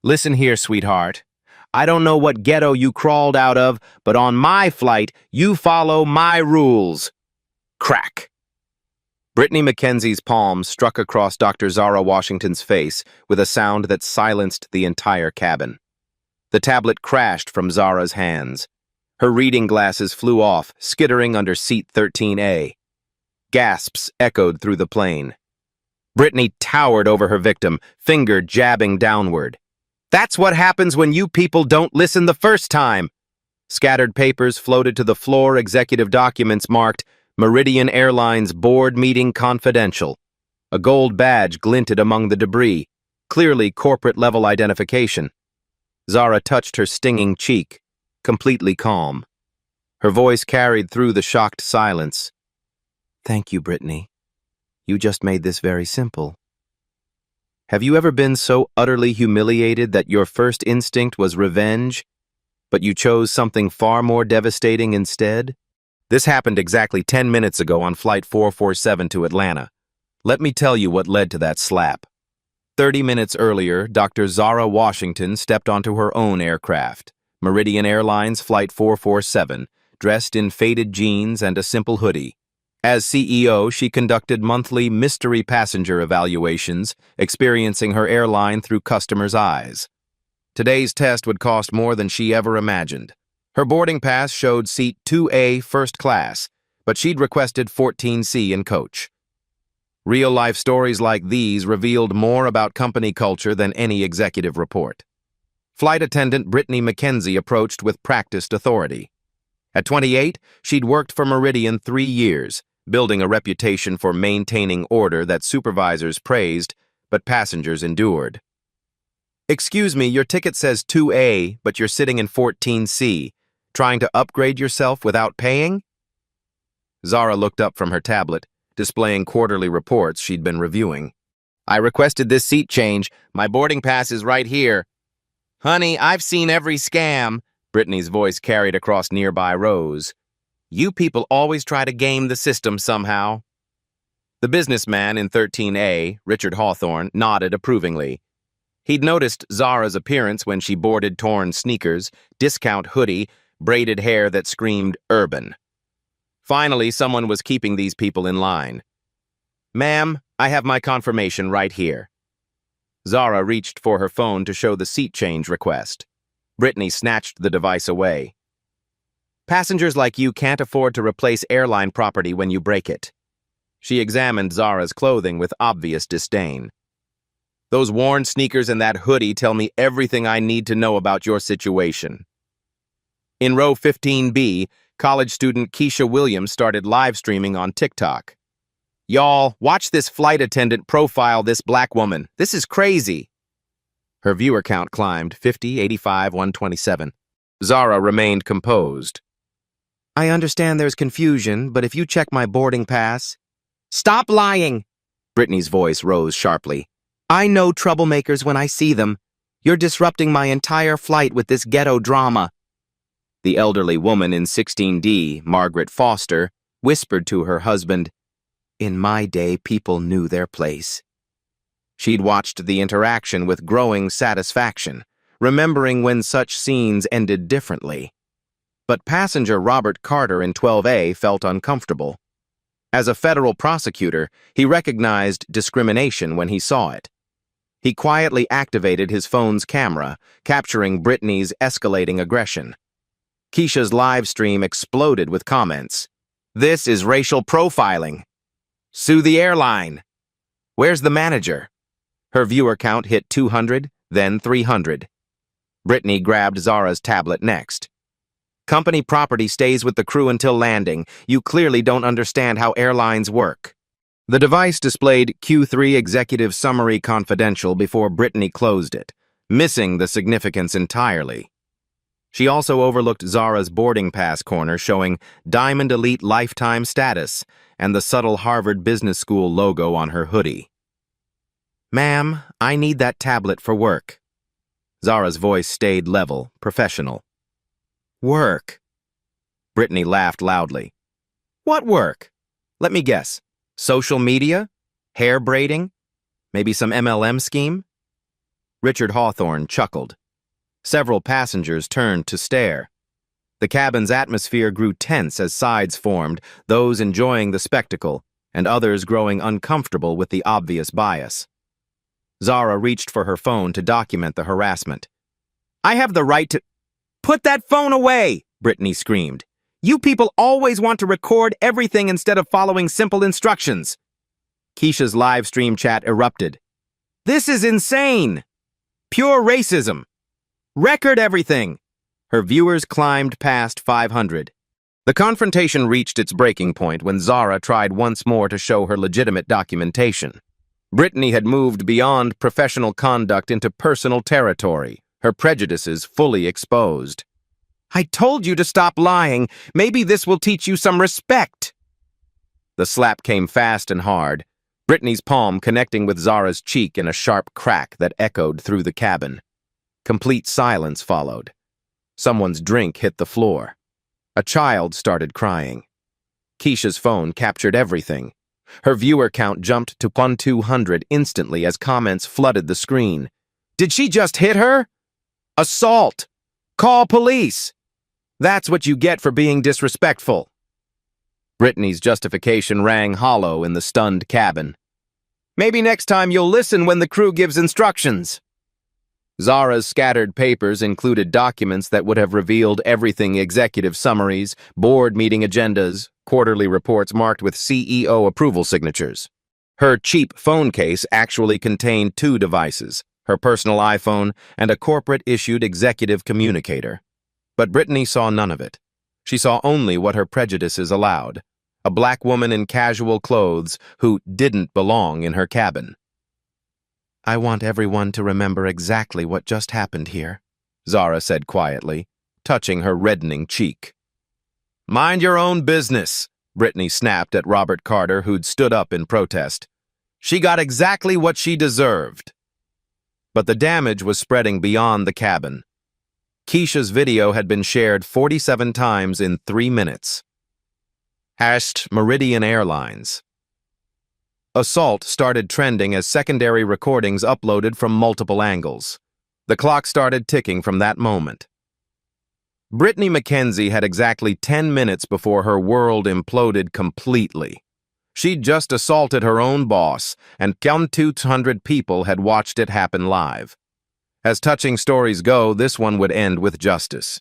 Listen here, sweetheart. I don't know what ghetto you crawled out of, but on my flight, you follow my rules. Crack. Brittany Mackenzie's palm struck across Dr. Zara Washington's face with a sound that silenced the entire cabin. The tablet crashed from Zara's hands. Her reading glasses flew off, skittering under seat 13A. Gasps echoed through the plane. Brittany towered over her victim, finger jabbing downward. That's what happens when you people don't listen the first time. Scattered papers floated to the floor, executive documents marked Meridian Airlines Board Meeting Confidential. A gold badge glinted among the debris, clearly corporate-level identification. Zara touched her stinging cheek, completely calm. Her voice carried through the shocked silence. Thank you, Brittany. You just made this very simple. Have you ever been so utterly humiliated that your first instinct was revenge, but you chose something far more devastating instead? This happened exactly 10 minutes ago on Flight 447 to Atlanta. Let me tell you what led to that slap. 30 minutes earlier, Dr. Zara Washington stepped onto her own aircraft, Meridian Airlines Flight 447, dressed in faded jeans and a simple hoodie. As CEO, she conducted monthly mystery passenger evaluations, experiencing her airline through customers' eyes. Today's test would cost more than she ever imagined. Her boarding pass showed seat 2A first class, but she'd requested 14C in coach. Real-life stories like these revealed more about company culture than any executive report. Flight attendant Brittany Mackenzie approached with practiced authority. At 28, she'd worked for Meridian 3 years, building a reputation for maintaining order that supervisors praised, but passengers endured. Excuse me, your ticket says 2A, but you're sitting in 14C. Trying to upgrade yourself without paying? Zara looked up from her tablet, displaying quarterly reports she'd been reviewing. I requested this seat change. My boarding pass is right here. Honey, I've seen every scam, Brittany's voice carried across nearby rows. You people always try to game the system somehow. The businessman in 13A, Richard Hawthorne, nodded approvingly. He'd noticed Zara's appearance when she boarded torn sneakers, discount hoodie, braided hair that screamed urban. Finally, someone was keeping these people in line. Ma'am, I have my confirmation right here. Zara reached for her phone to show the seat change request. Brittany snatched the device away. Passengers like you can't afford to replace airline property when you break it. She examined Zara's clothing with obvious disdain. Those worn sneakers and that hoodie tell me everything I need to know about your situation. In row 15B, college student Keisha Williams started live streaming on TikTok. Y'all, watch this flight attendant profile this black woman. This is crazy. Her viewer count climbed 50, 85, 127. Zara remained composed. I understand there's confusion, but if you check my boarding pass... Stop lying! Brittany's voice rose sharply. I know troublemakers when I see them. You're disrupting my entire flight with this ghetto drama. The elderly woman in 16D, Margaret Foster, whispered to her husband, In my day, people knew their place. She'd watched the interaction with growing satisfaction, remembering when such scenes ended differently. But passenger Robert Carter in 12A felt uncomfortable. As a federal prosecutor, he recognized discrimination when he saw it. He quietly activated his phone's camera, capturing Brittany's escalating aggression. Keisha's live stream exploded with comments. This is racial profiling. Sue the airline. Where's the manager? Her viewer count hit 200, then 300. Brittany grabbed Zara's tablet next. Company property stays with the crew until landing. You clearly don't understand how airlines work. The device displayed Q3 Executive Summary Confidential before Brittany closed it, missing the significance entirely. She also overlooked Zara's boarding pass corner showing Diamond Elite Lifetime status and the subtle Harvard Business School logo on her hoodie. Ma'am, I need that tablet for work. Zara's voice stayed level, professional. Work. Brittany laughed loudly. What work? Let me guess. Social media? Hair braiding? Maybe some MLM scheme? Richard Hawthorne chuckled. Several passengers turned to stare. The cabin's atmosphere grew tense as sides formed, those enjoying the spectacle, and others growing uncomfortable with the obvious bias. Zara reached for her phone to document the harassment. "I have the right to—" "Put that phone away!" Brittany screamed. "You people always want to record everything instead of following simple instructions." Keisha's live stream chat erupted. "This is insane! Pure racism! Record everything!" Her viewers climbed past 500. The confrontation reached its breaking point when Zara tried once more to show her legitimate documentation. Brittany had moved beyond professional conduct into personal territory, her prejudices fully exposed. "I told you to stop lying. Maybe this will teach you some respect." The slap came fast and hard, Brittany's palm connecting with Zara's cheek in a sharp crack that echoed through the cabin. Complete silence followed. Someone's drink hit the floor. A child started crying. Keisha's phone captured everything. Her viewer count jumped to 1,200 instantly as comments flooded the screen. "Did she just hit her? Assault! Call police! That's what you get for being disrespectful." Brittany's justification rang hollow in the stunned cabin. "Maybe next time you'll listen when the crew gives instructions." Zara's scattered papers included documents that would have revealed everything: executive summaries, board meeting agendas, quarterly reports marked with CEO approval signatures. Her cheap phone case actually contained 2 devices, her personal iPhone and a corporate-issued executive communicator. But Brittany saw none of it. She saw only what her prejudices allowed: a black woman in casual clothes who didn't belong in her cabin. "I want everyone to remember exactly what just happened here," Zara said quietly, touching her reddening cheek. "Mind your own business," Brittany snapped at Robert Carter, who'd stood up in protest. "She got exactly what she deserved." But the damage was spreading beyond the cabin. Keisha's video had been shared 47 times in 3 minutes. #Meridian Airlines. Assault started trending as secondary recordings uploaded from multiple angles. The clock started ticking from that moment. Brittany McKenzie had exactly 10 minutes before her world imploded completely. She'd just assaulted her own boss, and 200 people had watched it happen live. As touching stories go, this one would end with justice.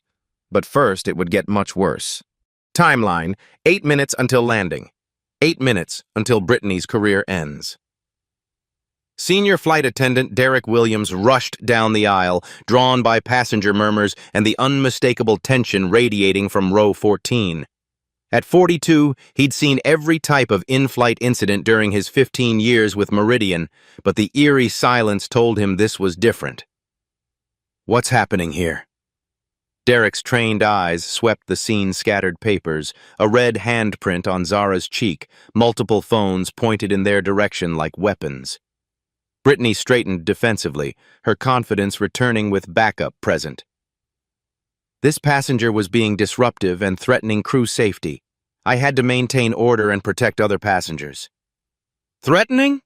But first, it would get much worse. Timeline: 8 minutes until landing. 8 minutes until Brittany's career ends. Senior flight attendant Derek Williams rushed down the aisle, drawn by passenger murmurs and the unmistakable tension radiating from row 14. At 42, he'd seen every type of in-flight incident during his 15 years with Meridian, but the eerie silence told him this was different. "What's happening here?" Derek's trained eyes swept the scene-scattered papers, a red handprint on Zara's cheek, multiple phones pointed in their direction like weapons. Brittany straightened defensively, her confidence returning with backup present. "This passenger was being disruptive and threatening crew safety. I had to maintain order and protect other passengers." "Threatening?"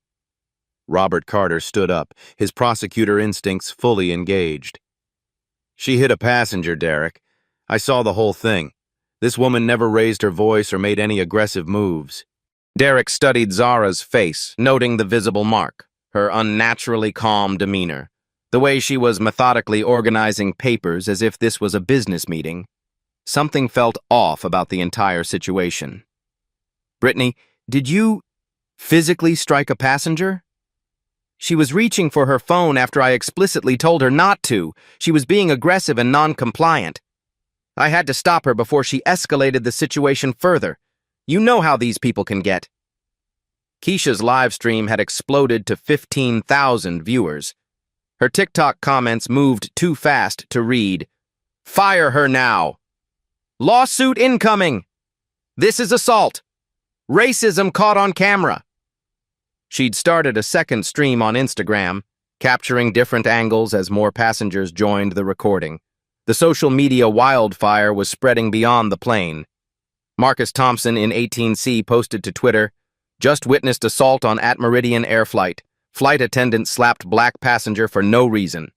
Robert Carter stood up, his prosecutor instincts fully engaged. "She hit a passenger, Derek. I saw the whole thing. This woman never raised her voice or made any aggressive moves." Derek studied Zara's face, noting the visible mark, her unnaturally calm demeanor, the way she was methodically organizing papers as if this was a business meeting. Something felt off about the entire situation. "Brittany, did you physically strike a passenger?" "She was reaching for her phone after I explicitly told her not to. She was being aggressive and non-compliant. I had to stop her before she escalated the situation further. You know how these people can get." Keisha's live stream had exploded to 15,000 viewers. Her TikTok comments moved too fast to read. "Fire her now! Lawsuit incoming! This is assault! Racism caught on camera!" She'd started a second stream on Instagram, capturing different angles as more passengers joined the recording. The social media wildfire was spreading beyond the plane. Marcus Thompson in 18C posted to Twitter, "Just witnessed assault on Meridian Air flight. Flight attendant slapped black passenger for no reason.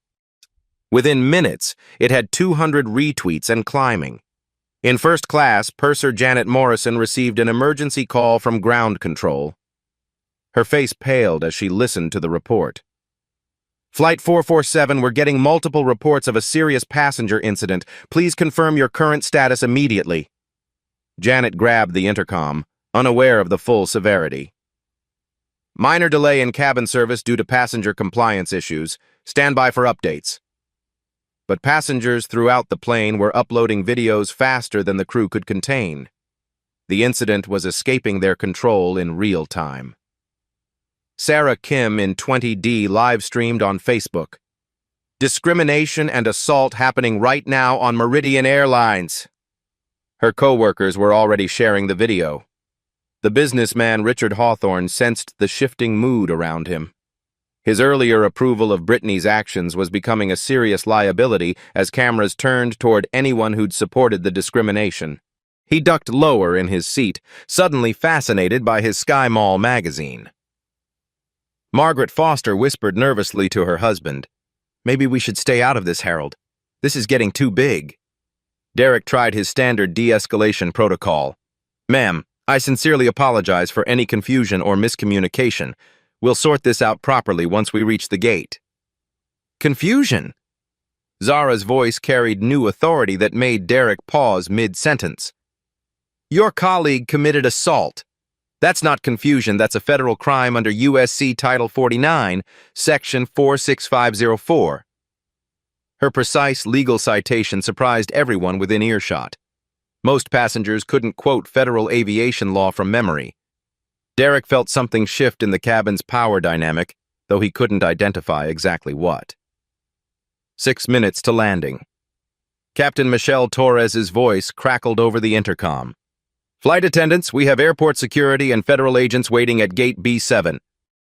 Within minutes, it had 200 retweets and climbing. In first class, purser Janet Morrison received an emergency call from ground control. Her face paled as she listened to the report. Flight 447, we're getting multiple reports of a serious passenger incident. Please confirm your current status immediately. Janet grabbed the intercom, unaware of the full severity. Minor delay in cabin service due to passenger compliance issues. Stand by for updates. But passengers throughout the plane were uploading videos faster than the crew could contain. The incident was escaping their control in real time. Sarah Kim in 20D live-streamed on Facebook. Discrimination and assault happening right now on Meridian Airlines. Her co-workers were already sharing the video. The businessman Richard Hawthorne sensed the shifting mood around him. His earlier approval of Brittany's actions was becoming a serious liability as cameras turned toward anyone who'd supported the discrimination. He ducked lower in his seat, suddenly fascinated by his Sky Mall magazine. Margaret Foster whispered nervously to her husband, "Maybe we should stay out of this, Harold. This is getting too big." Derek tried his standard de-escalation protocol. "Ma'am, I sincerely apologize for any confusion or miscommunication. We'll sort this out properly once we reach the gate." Confusion? Zara's voice carried new authority that made Derek pause mid-sentence. "Your colleague committed assault. That's not confusion, that's a federal crime under USC Title 49, Section 46504. Her precise legal citation surprised everyone within earshot. Most passengers couldn't quote federal aviation law from memory. Derek felt something shift in the cabin's power dynamic, though he couldn't identify exactly what. 6 minutes to landing. Captain Michelle Torres's voice crackled over the intercom. "Flight attendants, we have airport security and federal agents waiting at gate B7.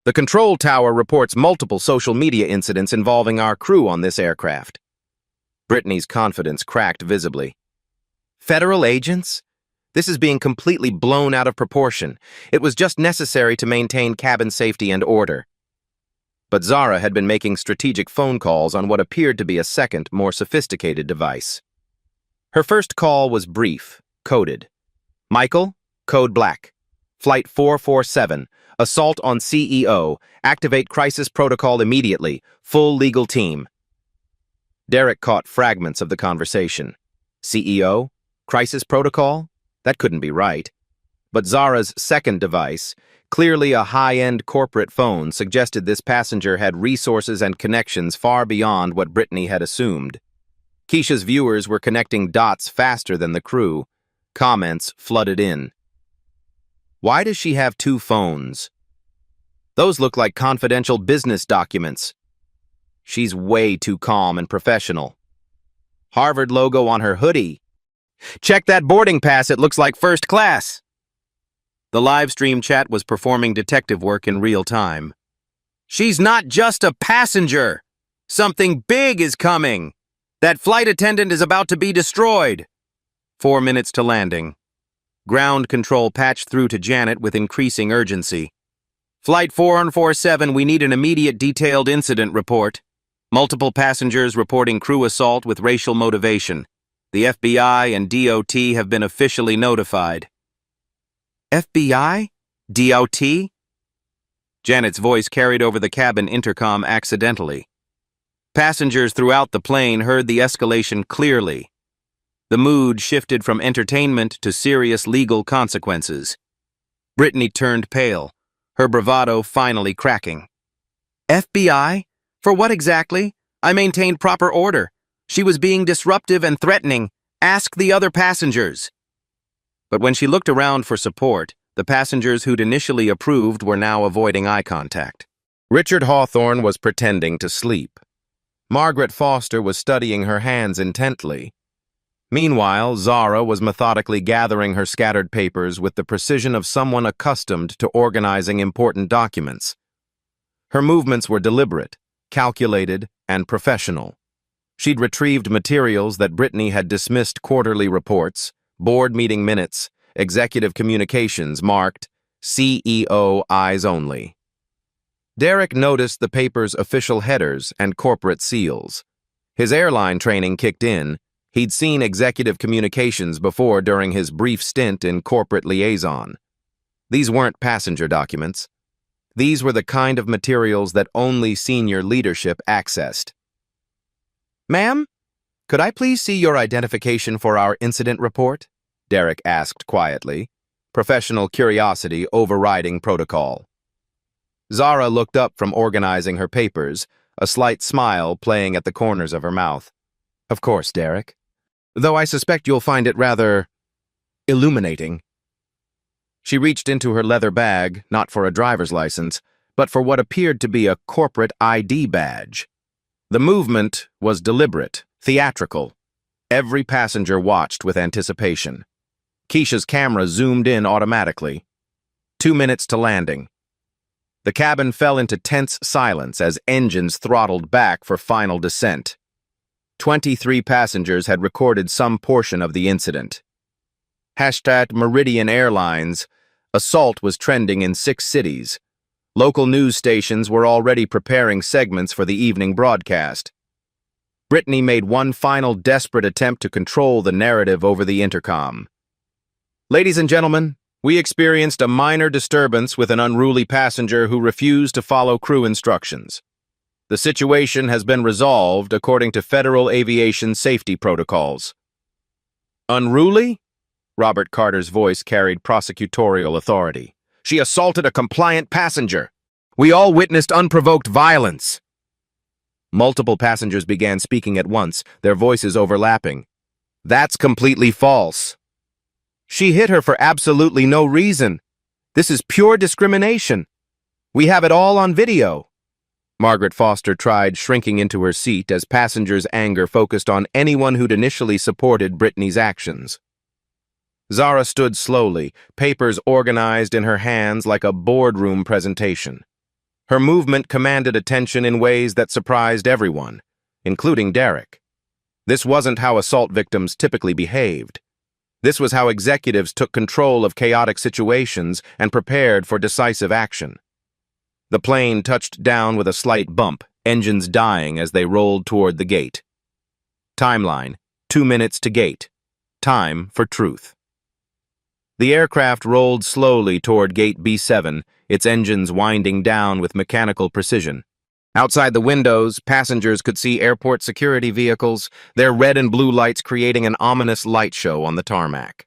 The control tower reports multiple social media incidents involving our crew on this aircraft." Brittany's confidence cracked visibly. "Federal agents? This is being completely blown out of proportion. It was just necessary to maintain cabin safety and order." But Zara had been making strategic phone calls on what appeared to be a second, more sophisticated device. Her first call was brief, coded. "Michael, code black. Flight 447, assault on CEO. Activate crisis protocol immediately. Full legal team." Derek caught fragments of the conversation. CEO? Crisis protocol? That couldn't be right. But Zara's second device, clearly a high-end corporate phone, suggested this passenger had resources and connections far beyond what Brittany had assumed. Keisha's viewers were connecting dots faster than the crew. Comments flooded in. "Why does she have two phones? Those look like confidential business documents. She's way too calm and professional. Harvard logo on her hoodie. Check that boarding pass, it looks like first class." The live stream chat was performing detective work in real time. "She's not just a passenger. Something big is coming. That flight attendant is about to be destroyed." 4 minutes to landing. Ground control patched through to Janet with increasing urgency. "Flight 447, we need an immediate detailed incident report. Multiple passengers reporting crew assault with racial motivation. The FBI and DOT have been officially notified." "FBI? DOT?" Janet's voice carried over the cabin intercom accidentally. Passengers throughout the plane heard the escalation clearly. The mood shifted from entertainment to serious legal consequences. Brittany turned pale, her bravado finally cracking. "FBI? For what exactly? I maintained proper order. She was being disruptive and threatening. Ask the other passengers." But when she looked around for support, the passengers who'd initially approved were now avoiding eye contact. Richard Hawthorne was pretending to sleep. Margaret Foster was studying her hands intently. Meanwhile, Zara was methodically gathering her scattered papers with the precision of someone accustomed to organizing important documents. Her movements were deliberate, calculated, and professional. She'd retrieved materials that Brittany had dismissed: quarterly reports, board meeting minutes, executive communications marked CEO Eyes Only. Derek noticed the paper's official headers and corporate seals. His airline training kicked in. He'd seen executive communications before during his brief stint in corporate liaison. These weren't passenger documents. These were the kind of materials that only senior leadership accessed. "Ma'am, could I please see your identification for our incident report?" Derek asked quietly, professional curiosity overriding protocol. Zara looked up from organizing her papers, a slight smile playing at the corners of her mouth. "Of course, Derek. Though I suspect you'll find it rather illuminating." She reached into her leather bag, not for a driver's license, but for what appeared to be a corporate ID badge. The movement was deliberate, theatrical. Every passenger watched with anticipation. Keisha's camera zoomed in automatically. 2 minutes to landing. The cabin fell into tense silence as engines throttled back for final descent. 23 passengers had recorded some portion of the incident. #Meridian Airlines. Assault was trending in 6 cities. Local news stations were already preparing segments for the evening broadcast. Brittany made one final desperate attempt to control the narrative over the intercom. "Ladies and gentlemen, we experienced a minor disturbance with an unruly passenger who refused to follow crew instructions. The situation has been resolved according to federal aviation safety protocols." "Unruly?" Robert Carter's voice carried prosecutorial authority. "She assaulted a compliant passenger. We all witnessed unprovoked violence." Multiple passengers began speaking at once, their voices overlapping. "That's completely false. She hit her for absolutely no reason. This is pure discrimination. We have it all on video." Margaret Foster tried, shrinking into her seat as passengers' anger focused on anyone who'd initially supported Brittany's actions. Zara stood slowly, papers organized in her hands like a boardroom presentation. Her movement commanded attention in ways that surprised everyone, including Derek. This wasn't how assault victims typically behaved. This was how executives took control of chaotic situations and prepared for decisive action. The plane touched down with a slight bump, engines dying as they rolled toward the gate. Timeline: 2 minutes to gate. Time for truth. The aircraft rolled slowly toward gate B7, its engines winding down with mechanical precision. Outside the windows, passengers could see airport security vehicles, their red and blue lights creating an ominous light show on the tarmac.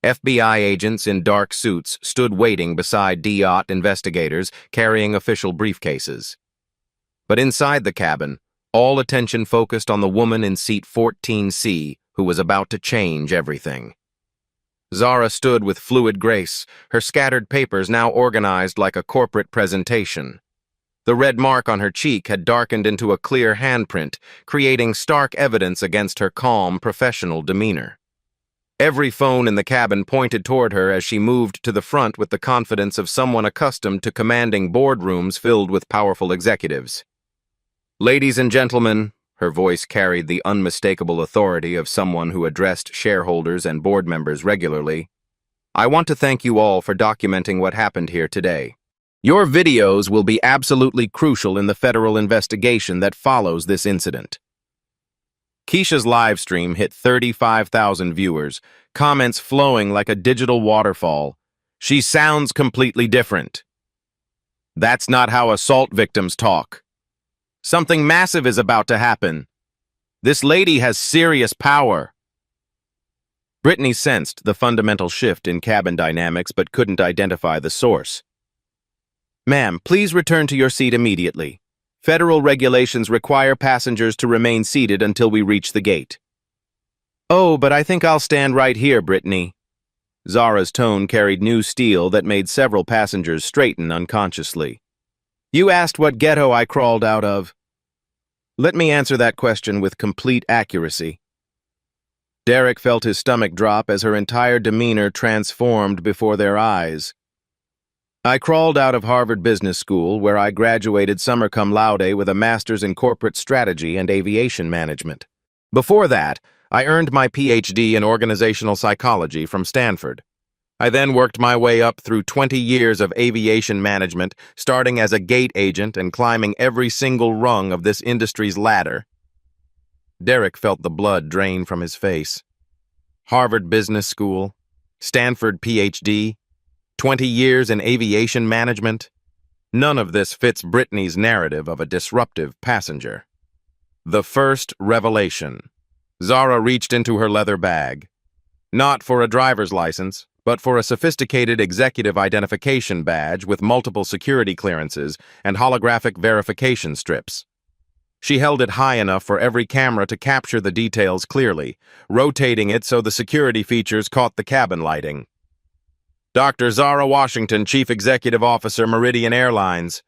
FBI agents in dark suits stood waiting beside DOT investigators carrying official briefcases. But inside the cabin, all attention focused on the woman in seat 14C who was about to change everything. Zara stood with fluid grace, her scattered papers now organized like a corporate presentation. The red mark on her cheek had darkened into a clear handprint, creating stark evidence against her calm, professional demeanor. Every phone in the cabin pointed toward her as she moved to the front with the confidence of someone accustomed to commanding boardrooms filled with powerful executives. "Ladies and gentlemen," her voice carried the unmistakable authority of someone who addressed shareholders and board members regularly, "I want to thank you all for documenting what happened here today. Your videos will be absolutely crucial in the federal investigation that follows this incident." Keisha's live stream hit 35,000 viewers, comments flowing like a digital waterfall. "She sounds completely different. That's not how assault victims talk. Something massive is about to happen. This lady has serious power." Brittany sensed the fundamental shift in cabin dynamics but couldn't identify the source. "Ma'am, please return to your seat immediately. Federal regulations require passengers to remain seated until we reach the gate." "Oh, but I think I'll stand right here, Brittany." Zara's tone carried new steel that made several passengers straighten unconsciously. "You asked what ghetto I crawled out of. Let me answer that question with complete accuracy." Derek felt his stomach drop as her entire demeanor transformed before their eyes. "I crawled out of Harvard Business School, where I graduated summa cum laude with a master's in corporate strategy and aviation management. Before that, I earned my PhD in organizational psychology from Stanford. I then worked my way up through 20 years of aviation management, starting as a gate agent and climbing every single rung of this industry's ladder. Derek felt the blood drain from his face. Harvard Business School, Stanford PhD, 20 years in aviation management. None of this fits Brittany's narrative of a disruptive passenger. The first revelation. Zara reached into her leather bag. Not for a driver's license, but for a sophisticated executive identification badge with multiple security clearances and holographic verification strips. She held it high enough for every camera to capture the details clearly, rotating it so the security features caught the cabin lighting. Dr. Zara Washington, Chief Executive Officer, Meridian Airlines.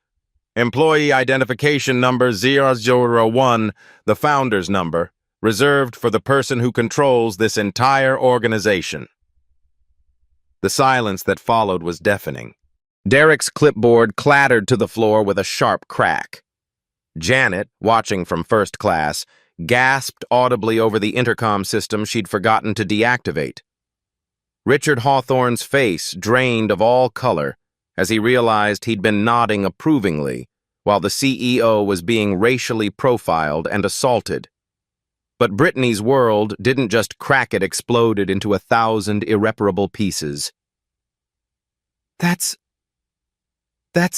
Employee identification number 001, the founder's number, reserved for the person who controls this entire organization. The silence that followed was deafening. Derek's clipboard clattered to the floor with a sharp crack. Janet, watching from first class, gasped audibly over the intercom system she'd forgotten to deactivate. Richard Hawthorne's face drained of all color as he realized he'd been nodding approvingly while the CEO was being racially profiled and assaulted. But Brittany's world didn't just crack, it exploded into 1,000 irreparable pieces. That's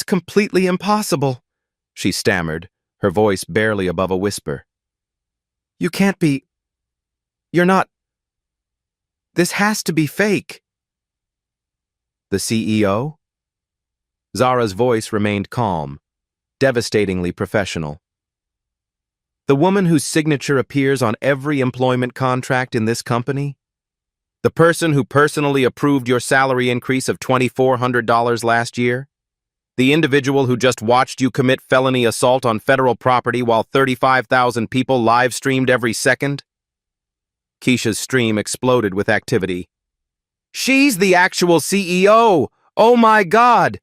completely impossible, she stammered, her voice barely above a whisper. You can't be... You're not... This has to be fake. The CEO? Zara's voice remained calm, devastatingly professional. The woman whose signature appears on every employment contract in this company? The person who personally approved your salary increase of $2,400 last year? The individual who just watched you commit felony assault on federal property while 35,000 people live-streamed every second? Keisha's stream exploded with activity. She's the actual CEO! Oh my God!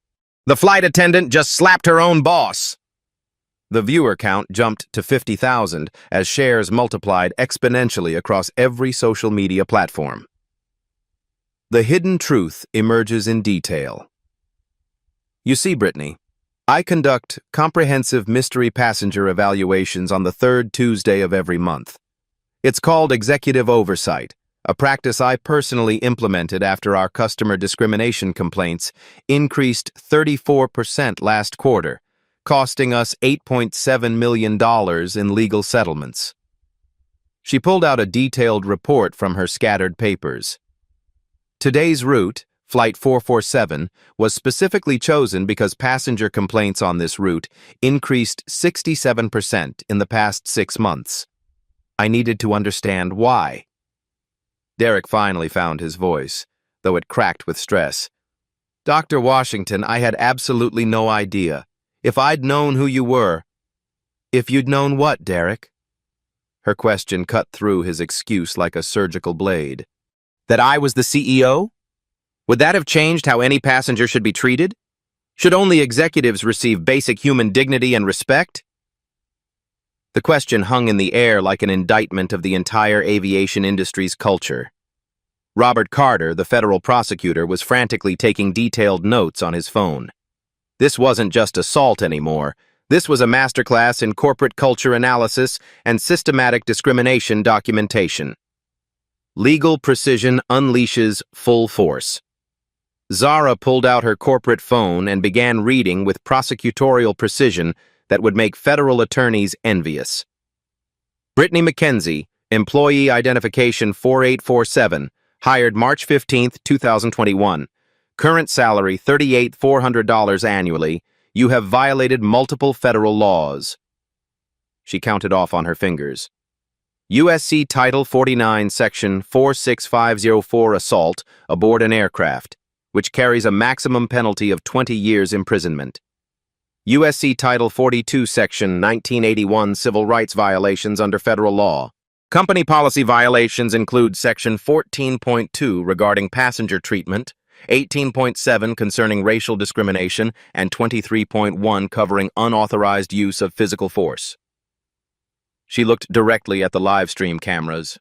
The flight attendant just slapped her own boss! The viewer count jumped to 50,000 as shares multiplied exponentially across every social media platform. The hidden truth emerges in detail. You see, Brittany, I conduct comprehensive mystery passenger evaluations on the third Tuesday of every month. It's called executive oversight, a practice I personally implemented after our customer discrimination complaints increased 34% last quarter, costing us $8.7 million in legal settlements. She pulled out a detailed report from her scattered papers. Today's route, Flight 447, was specifically chosen because passenger complaints on this route increased 67% in the past 6 months. I needed to understand why. Derek finally found his voice, though it cracked with stress. Dr. Washington, I had absolutely no idea. If I'd known who you were... If you'd known what, Derek? Her question cut through his excuse like a surgical blade. That I was the CEO? Would that have changed how any passenger should be treated? Should only executives receive basic human dignity and respect? The question hung in the air like an indictment of the entire aviation industry's culture. Robert Carter, the federal prosecutor, was frantically taking detailed notes on his phone. This wasn't just assault anymore. This was a masterclass in corporate culture analysis and systematic discrimination documentation. Legal precision unleashes full force. Zara pulled out her corporate phone and began reading with prosecutorial precision that would make federal attorneys envious. Brittany McKenzie, Employee Identification 4847, hired March 15, 2021. Current salary $38,400 annually. You have violated multiple federal laws. She counted off on her fingers. USC Title 49, Section 46504 assault aboard an aircraft, which carries a maximum penalty of 20 years imprisonment. USC Title 42, Section 1981 civil rights violations under federal law. Company policy violations include Section 14.2 regarding passenger treatment, 18.7 concerning racial discrimination, and 23.1 covering unauthorized use of physical force. She looked directly at the live stream cameras.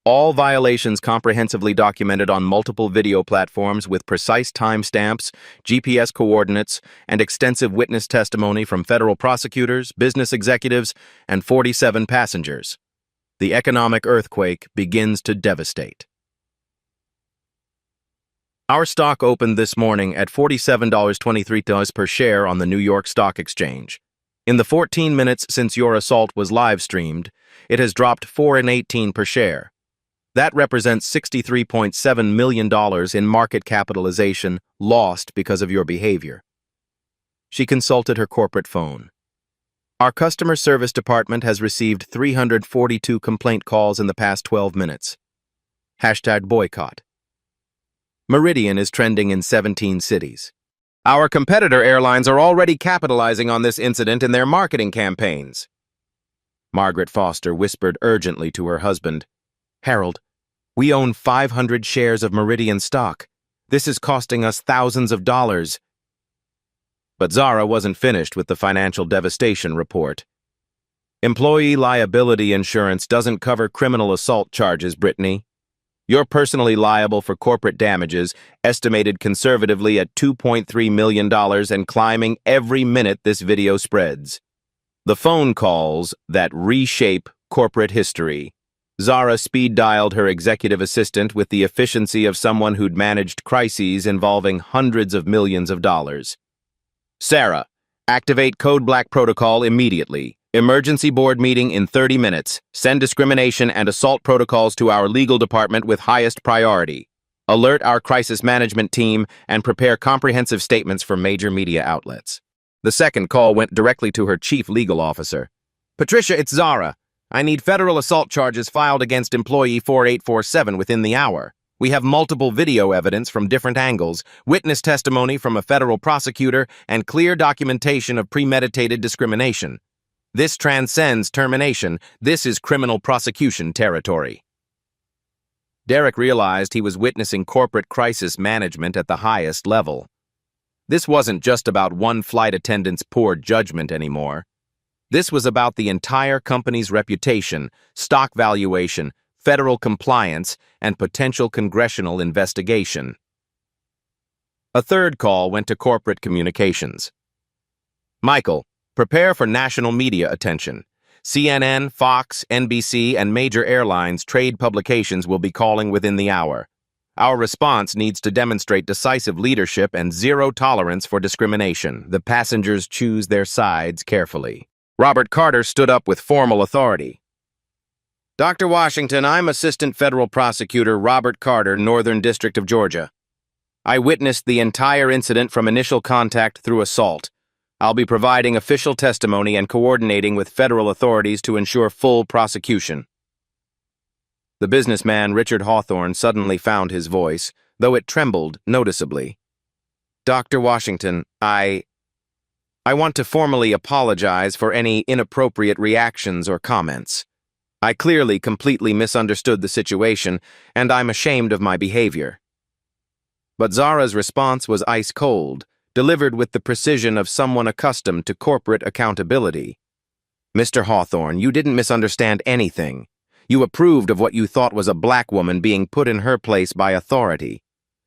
All violations comprehensively documented on multiple video platforms with precise timestamps, GPS coordinates, and extensive witness testimony from federal prosecutors, business executives, and 47 passengers. The economic earthquake begins to devastate. Our stock opened this morning at $47.23 per share on the New York Stock Exchange. In the 14 minutes since your assault was live-streamed, it has dropped $4.18 per share. That represents $63.7 million in market capitalization lost because of your behavior. She consulted her corporate phone. Our customer service department has received 342 complaint calls in the past 12 minutes. #boycott. Meridian is trending in 17 cities. Our competitor airlines are already capitalizing on this incident in their marketing campaigns. Margaret Foster whispered urgently to her husband, "Harold, we own 500 shares of Meridian stock. This is costing us thousands of dollars." But Zara wasn't finished with the financial devastation report. Employee liability insurance doesn't cover criminal assault charges, Brittany. You're personally liable for corporate damages, estimated conservatively at $2.3 million and climbing every minute this video spreads. The phone calls that reshape corporate history. Zara speed-dialed her executive assistant with the efficiency of someone who'd managed crises involving hundreds of millions of dollars. "Sarah, activate Code Black protocol immediately. Emergency board meeting in 30 minutes. Send discrimination and assault protocols to our legal department with highest priority. Alert our crisis management team and prepare comprehensive statements for major media outlets." The second call went directly to her chief legal officer. "Patricia, it's Zara. I need federal assault charges filed against employee 4847 within the hour. We have multiple video evidence from different angles, witness testimony from a federal prosecutor, and clear documentation of premeditated discrimination. This transcends termination. This is criminal prosecution territory." Derek realized he was witnessing corporate crisis management at the highest level. This wasn't just about one flight attendant's poor judgment anymore. This was about the entire company's reputation, stock valuation, federal compliance, and potential congressional investigation. A third call went to corporate communications. "Michael, prepare for national media attention. CNN, Fox, NBC, and major airlines trade publications will be calling within the hour. Our response needs to demonstrate decisive leadership and zero tolerance for discrimination. The passengers choose their sides carefully." Robert Carter stood up with formal authority. "Dr. Washington, I'm Assistant Federal Prosecutor Robert Carter, Northern District of Georgia. I witnessed the entire incident from initial contact through assault. I'll be providing official testimony and coordinating with federal authorities to ensure full prosecution." The businessman Richard Hawthorne suddenly found his voice, though it trembled noticeably. "Dr. Washington, I want to formally apologize for any inappropriate reactions or comments. I clearly completely misunderstood the situation, and I'm ashamed of my behavior." But Zara's response was ice-cold, delivered with the precision of someone accustomed to corporate accountability. "Mr. Hawthorne, you didn't misunderstand anything. You approved of what you thought was a black woman being put in her place by authority.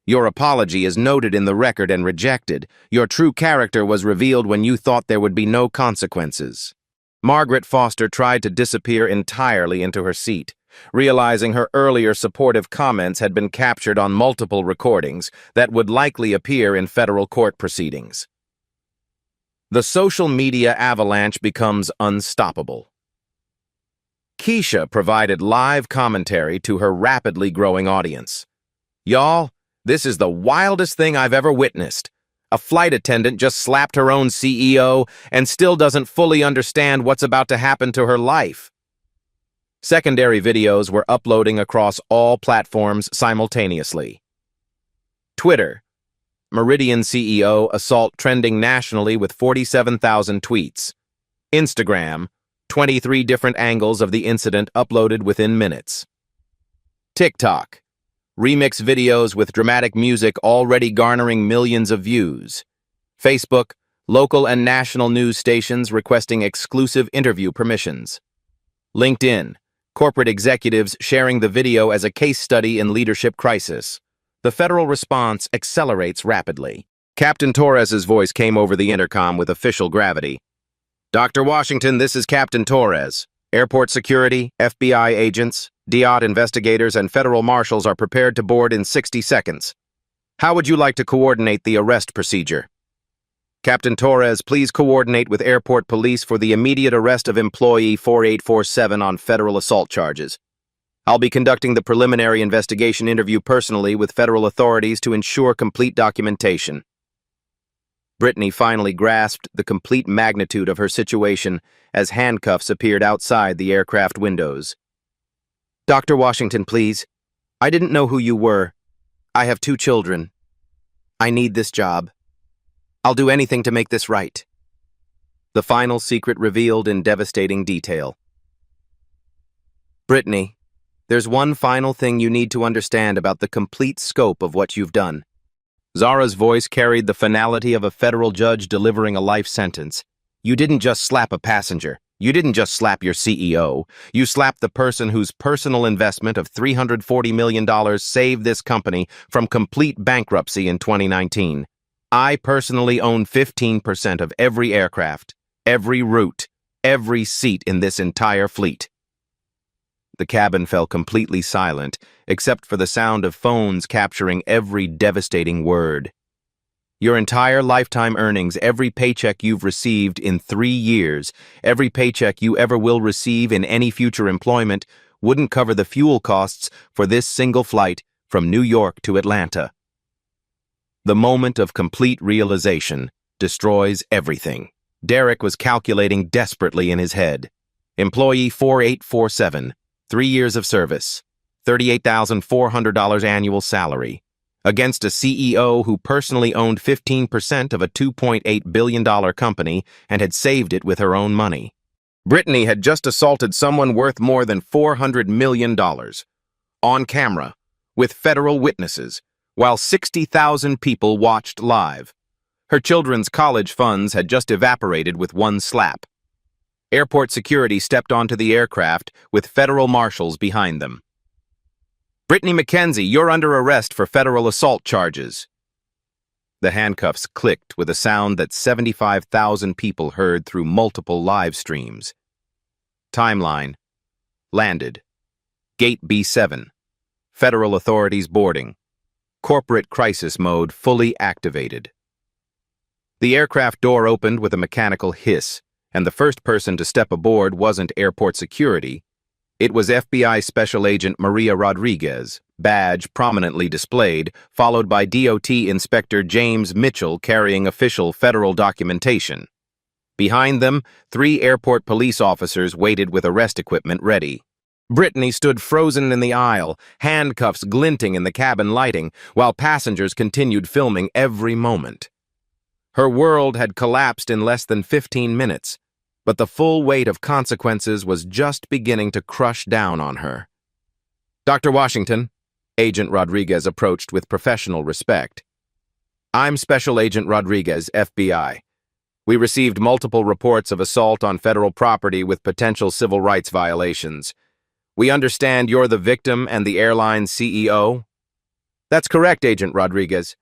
Your apology is noted in the record and rejected. Your true character was revealed when you thought there would be no consequences." Margaret Foster tried to disappear entirely into her seat, realizing her earlier supportive comments had been captured on multiple recordings that would likely appear in federal court proceedings. The social media avalanche becomes unstoppable. Keisha provided live commentary to her rapidly growing audience. "Y'all, this is the wildest thing I've ever witnessed. A flight attendant just slapped her own CEO and still doesn't fully understand what's about to happen to her life." Secondary videos were uploading across all platforms simultaneously. Twitter. Meridian CEO assault trending nationally with 47,000 tweets. Instagram. 23 different angles of the incident uploaded within minutes. TikTok. Remix videos with dramatic music already garnering millions of views. Facebook. Local and national news stations requesting exclusive interview permissions. LinkedIn. Corporate executives sharing the video as a case study in leadership crisis. The federal response accelerates rapidly. Captain Torres's voice came over the intercom with official gravity. Dr. Washington, this is Captain Torres. Airport security, FBI agents, DOT investigators, and federal marshals are prepared to board in 60 seconds. How would you like to coordinate the arrest procedure? Captain Torres, please coordinate with airport police for the immediate arrest of employee 4847 on federal assault charges. I'll be conducting the preliminary investigation interview personally with federal authorities to ensure complete documentation. Brittany finally grasped the complete magnitude of her situation as handcuffs appeared outside the aircraft windows. Dr. Washington, please. I didn't know who you were. I have 2 children. I need this job. I'll do anything to make this right. The final secret revealed in devastating detail. Brittany, there's one final thing you need to understand about the complete scope of what you've done. Zara's voice carried the finality of a federal judge delivering a life sentence. You didn't just slap a passenger. You didn't just slap your CEO. You slapped the person whose personal investment of $340 million saved this company from complete bankruptcy in 2019. I personally own 15% of every aircraft, every route, every seat in this entire fleet. The cabin fell completely silent, except for the sound of phones capturing every devastating word. Your entire lifetime earnings, every paycheck you've received in 3 years, every paycheck you ever will receive in any future employment, wouldn't cover the fuel costs for this single flight from New York to Atlanta. The moment of complete realization destroys everything. Derek was calculating desperately in his head. Employee 4847, 3 years of service, $38,400 annual salary, against a CEO who personally owned 15% of a $2.8 billion company and had saved it with her own money. Brittany had just assaulted someone worth more than $400 million, on camera, with federal witnesses, while 60,000 people watched live. Her children's college funds had just evaporated with one slap. Airport security stepped onto the aircraft with federal marshals behind them. Brittany McKenzie, you're under arrest for federal assault charges. The handcuffs clicked with a sound that 75,000 people heard through multiple live streams. Timeline. Landed. Gate B7. Federal authorities boarding. Corporate crisis mode fully activated. The aircraft door opened with a mechanical hiss, and the first person to step aboard wasn't airport security. It was FBI Special Agent Maria Rodriguez, badge prominently displayed, followed by DOT Inspector James Mitchell carrying official federal documentation. Behind them, 3 airport police officers waited with arrest equipment ready. Brittany stood frozen in the aisle, handcuffs glinting in the cabin lighting, while passengers continued filming every moment. Her world had collapsed in less than 15 minutes, but the full weight of consequences was just beginning to crush down on her. Dr. Washington, Agent Rodriguez approached with professional respect. I'm Special Agent Rodriguez, FBI. We received multiple reports of assault on federal property with potential civil rights violations. We understand you're the victim and the airline's CEO? That's correct, Agent Rodriguez.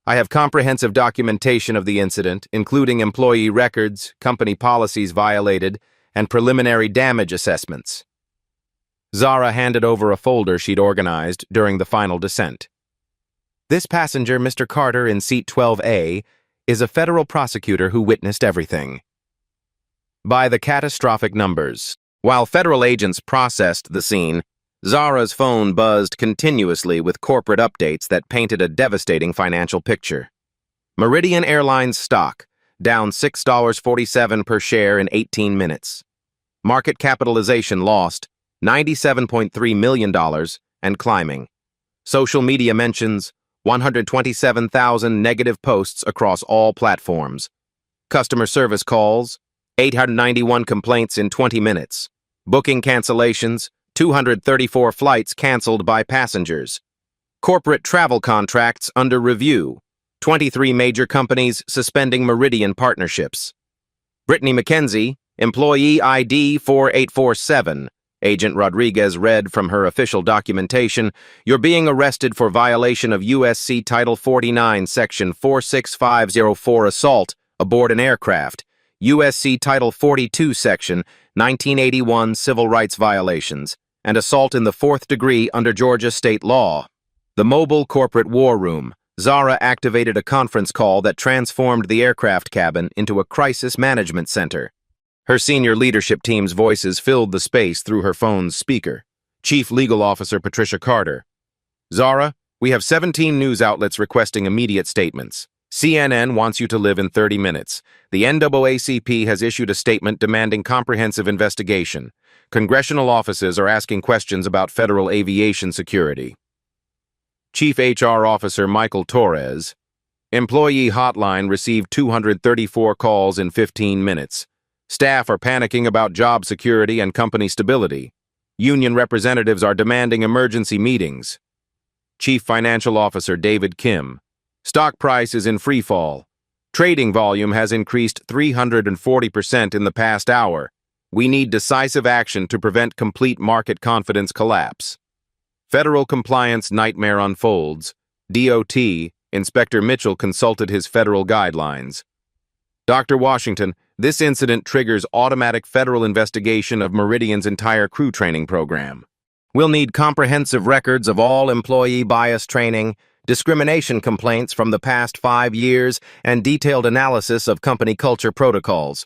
I have comprehensive documentation of the incident, including employee records, company policies violated, and preliminary damage assessments. Zara handed over a folder she'd organized during the final descent. This passenger, Mr. Carter, in seat 12A, is a federal prosecutor who witnessed everything. By the catastrophic numbers. While federal agents processed the scene, Zara's phone buzzed continuously with corporate updates that painted a devastating financial picture. Meridian Airlines stock, down $6.47 per share in 18 minutes. Market capitalization lost, $97.3 million and climbing. Social media mentions, 127,000 negative posts across all platforms. Customer service calls, 891 complaints in 20 minutes. Booking cancellations, 234 flights canceled by passengers. Corporate travel contracts under review. 23 major companies suspending Meridian partnerships. Brittany McKenzie, employee ID 4847, Agent Rodriguez read from her official documentation, "You're being arrested for violation of USC Title 49, Section 46504 assault aboard an aircraft, USC Title 42, Section 1981 civil rights violations, and assault in the fourth degree under Georgia state law." The mobile corporate war room. Zara activated a conference call that transformed the aircraft cabin into a crisis management center. Her senior leadership team's voices filled the space through her phone's speaker. Chief Legal Officer Patricia Carter. "Zara, we have 17 news outlets requesting immediate statements. CNN wants you to live in 30 minutes. The NAACP has issued a statement demanding comprehensive investigation. Congressional offices are asking questions about federal aviation security." Chief HR Officer Michael Torres. "Employee hotline received 234 calls in 15 minutes. Staff are panicking about job security and company stability. Union representatives are demanding emergency meetings." Chief Financial Officer David Kim. "Stock price is in free fall. Trading volume has increased 340% in the past hour. We need decisive action to prevent complete market confidence collapse." Federal compliance nightmare unfolds. DOT, Inspector Mitchell consulted his federal guidelines. "Dr. Washington, this incident triggers automatic federal investigation of Meridian's entire crew training program. We'll need comprehensive records of all employee bias training, discrimination complaints from the past 5 years, and detailed analysis of company culture protocols."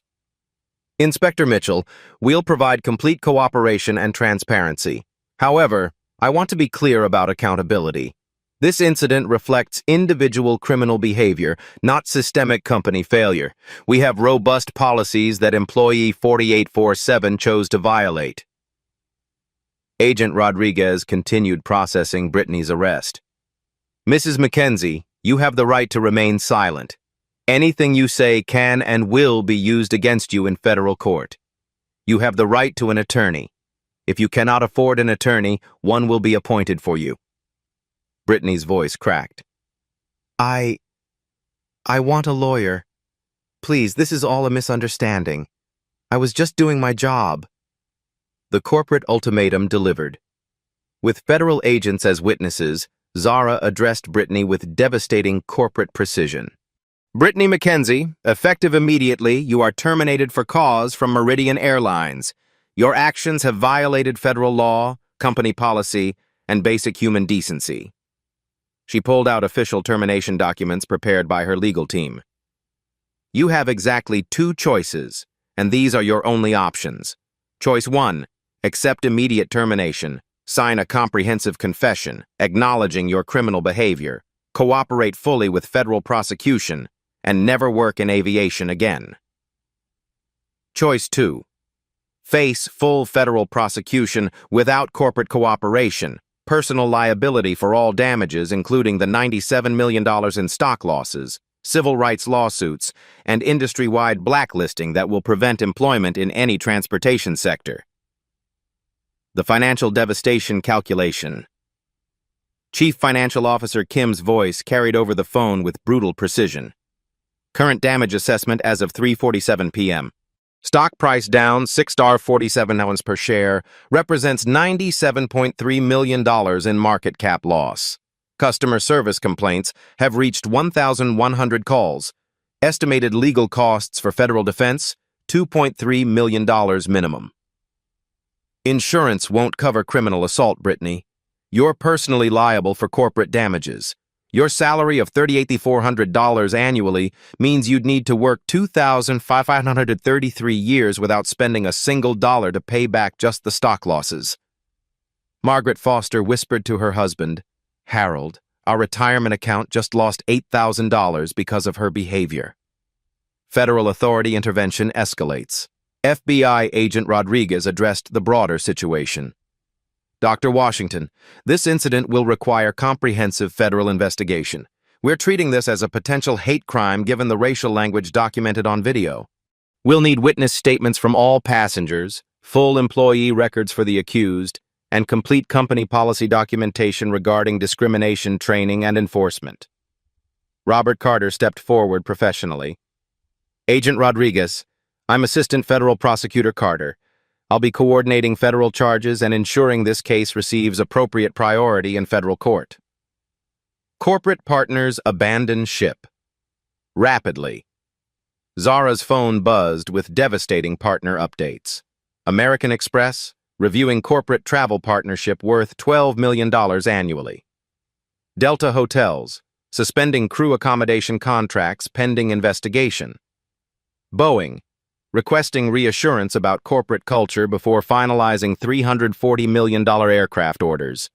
Inspector Mitchell, "We'll provide complete cooperation and transparency. However, I want to be clear about accountability. This incident reflects individual criminal behavior, not systemic company failure. We have robust policies that employee 4847 chose to violate." Agent Rodriguez continued processing Brittany's arrest. "Mrs. McKenzie, you have the right to remain silent. Anything you say can and will be used against you in federal court. You have the right to an attorney. If you cannot afford an attorney, one will be appointed for you." Brittany's voice cracked. I want a lawyer. Please, this is all a misunderstanding. I was just doing my job." The corporate ultimatum delivered. With federal agents as witnesses, Zara addressed Brittany with devastating corporate precision. "Brittany McKenzie, effective immediately, you are terminated for cause from Meridian Airlines. Your actions have violated federal law, company policy, and basic human decency." She pulled out official termination documents prepared by her legal team. "You have exactly 2 choices, and these are your only options. Choice 1, accept immediate termination, sign a comprehensive confession acknowledging your criminal behavior, cooperate fully with federal prosecution, and never work in aviation again. Choice 2, face full federal prosecution without corporate cooperation, personal liability for all damages including the $97 million in stock losses, civil rights lawsuits, and industry-wide blacklisting that will prevent employment in any transportation sector." The financial devastation calculation. Chief Financial Officer Kim's voice carried over the phone with brutal precision. Current damage assessment as of 3:47 p.m. Stock price down $6.47 per share, represents $97.3 million in market cap loss. Customer service complaints have reached 1,100 calls. Estimated legal costs for federal defense, $2.3 million minimum. Insurance won't cover criminal assault, Brittany. You're personally liable for corporate damages. Your salary of $38,400 annually means you'd need to work 2,533 years without spending a single dollar to pay back just the stock losses. Margaret Foster whispered to her husband, "Harold, our retirement account just lost $8,000 because of her behavior." Federal authority intervention escalates. FBI agent Rodriguez addressed the broader situation. "Dr. Washington, this incident will require comprehensive federal investigation. We're treating this as a potential hate crime given the racial language documented on video. We'll need witness statements from all passengers, full employee records for the accused, and complete company policy documentation regarding discrimination training and enforcement." Robert Carter stepped forward professionally. "Agent Rodriguez, I'm Assistant Federal Prosecutor Carter. I'll be coordinating federal charges and ensuring this case receives appropriate priority in federal court. Corporate partners abandon ship. Rapidly. Zara's phone buzzed with devastating partner updates. American Express, reviewing corporate travel partnership worth $12 million annually. Delta Hotels, suspending crew accommodation contracts pending investigation. Boeing, requesting reassurance about corporate culture before finalizing $340 million aircraft orders.